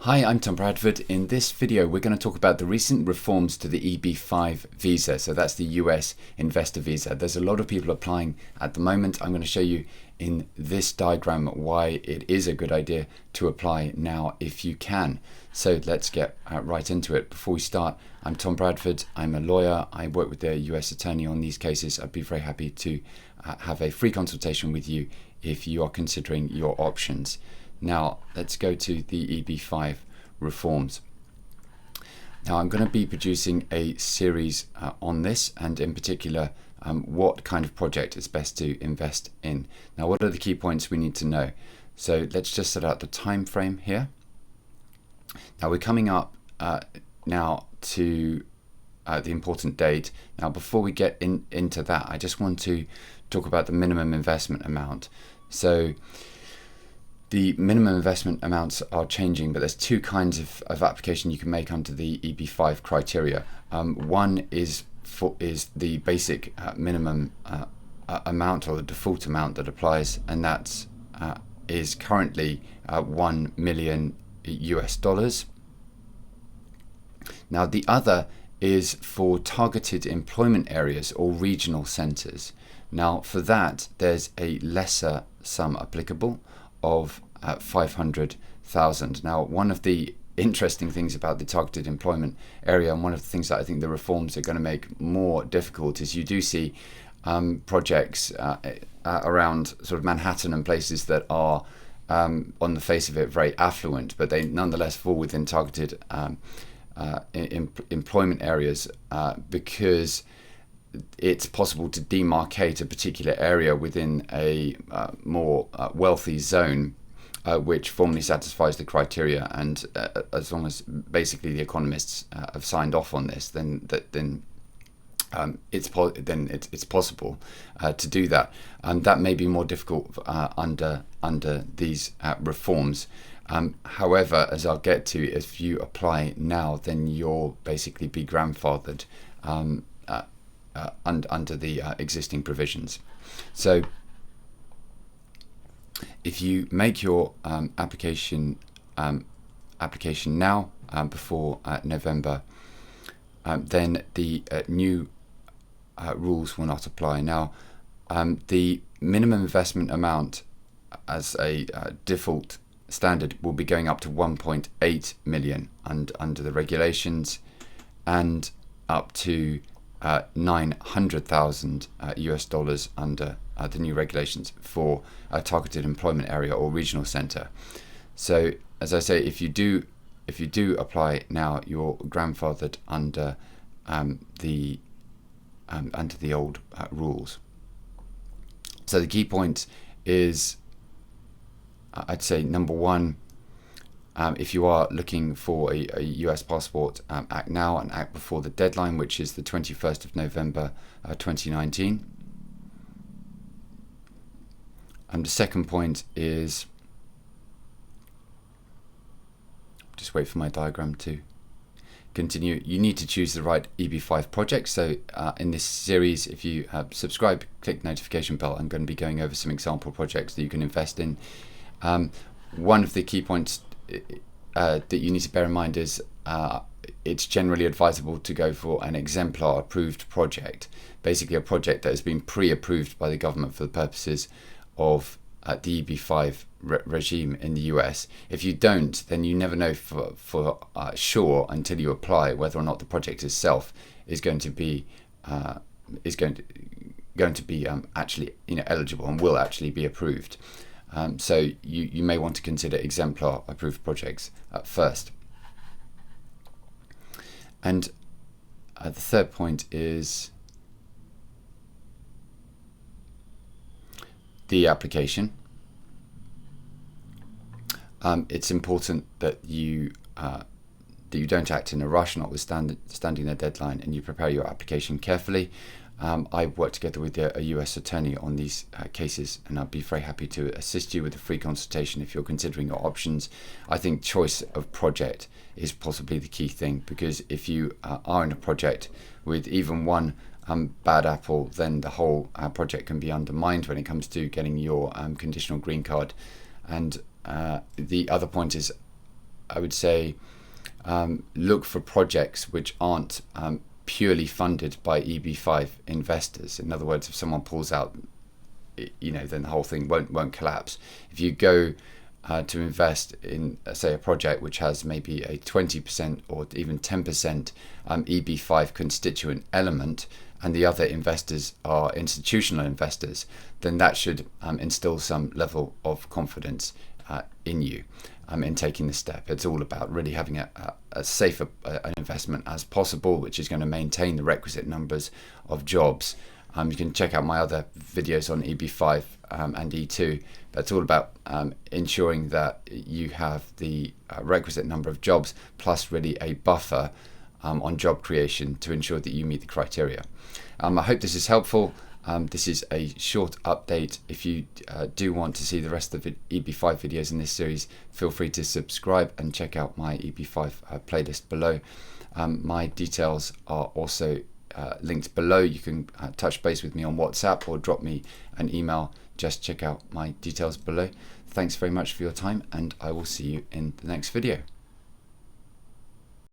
Hi, I'm Tom Bradford. In this video, we're going to talk about the recent reforms to the EB5 visa. So that's the US investor visa. There's a lot of people applying at the moment. I'm going to show you in this diagram why it is a good idea to apply now if you can. So let's get right into it. Before we start, I'm Tom Bradford. I'm a lawyer. I work with the US attorney on these cases. I'd be very happy to have a free consultation with you if you are considering your options. Now let's go to the EB5 reforms. Now I'm going to be producing a series on this, and in particular what kind of project is best to invest in. Now what are the key points we need to know? So let's just set out the time frame here. Now we're coming up now to the important date. Now before we get into that, I just want to talk about the minimum investment amount. So the minimum investment amounts are changing, but there's two kinds of application you can make under the EB5 criteria. One is the basic minimum amount, or the default amount that applies, and that is currently $1 million US. Now the other is for targeted employment areas or regional centres. Now for that, there's a lesser sum applicable of 500,000. Now, one of the interesting things about the targeted employment area, and one of the things that I think the reforms are going to make more difficult, is you do see projects around sort of Manhattan and places that are on the face of it very affluent, but they nonetheless fall within targeted employment areas because it's possible to demarcate a particular area within a more wealthy zone, which formally satisfies the criteria. And as long as basically the economists have signed off on this, then it's possible to do that. And that may be more difficult under these reforms. However, as I'll get to, if you apply now, then you'll basically be grandfathered under the existing provisions. So if you make your application now before November, then the new rules will not apply. Now the minimum investment amount as a default standard will be going up to 1.8 million under the regulations, and up to 900,000 US under the new regulations for a targeted employment area or regional centre. So as I say, if you do apply now, you're grandfathered under the old rules. So the key point is, I'd say, number one, if you are looking for a US passport, act now and act before the deadline, which is the 21st of November 2019. And the second point is, just wait for my diagram to continue, you need to choose the right EB5 project. So in this series, if you subscribe, click the notification bell, I'm going to be going over some example projects that you can invest in. One of the key points that you need to bear in mind is it's generally advisable to go for an exemplar approved project, basically a project that has been pre-approved by the government for the purposes of the EB5 regime in the US. If you don't, then you never know for sure until you apply whether or not the project itself is going to be actually eligible and will actually be approved. So you may want to consider exemplar approved projects first. And the third point is the application. It's important that you don't act in a rush, notwithstanding the deadline, and you prepare your application carefully. I've worked together with a US attorney on these cases, and I'd be very happy to assist you with a free consultation if you're considering your options. I think choice of project is possibly the key thing, because if you are in a project with even one bad apple, then the whole project can be undermined when it comes to getting your conditional green card. And the other point is, I would say, look for projects which aren't purely funded by EB5 investors. In other words, if someone pulls out, then the whole thing won't collapse. If you go to invest in, say, a project which has maybe a 20% or even 10% EB5 constituent element, and the other investors are institutional investors, then that should instill some level of confidence in you in taking the step. It's all about really having a safer an investment as possible, which is going to maintain the requisite numbers of jobs. You can check out my other videos on EB5 and E2. That's all about ensuring that you have the requisite number of jobs, plus really a buffer on job creation to ensure that you meet the criteria. I hope this is helpful. This is a short update. If you do want to see the rest of the EB5 videos in this series, feel free to subscribe and check out my EB5 playlist below. My details are also linked below. You can touch base with me on WhatsApp or drop me an email. Just check out my details below. Thanks very much for your time, and I will see you in the next video.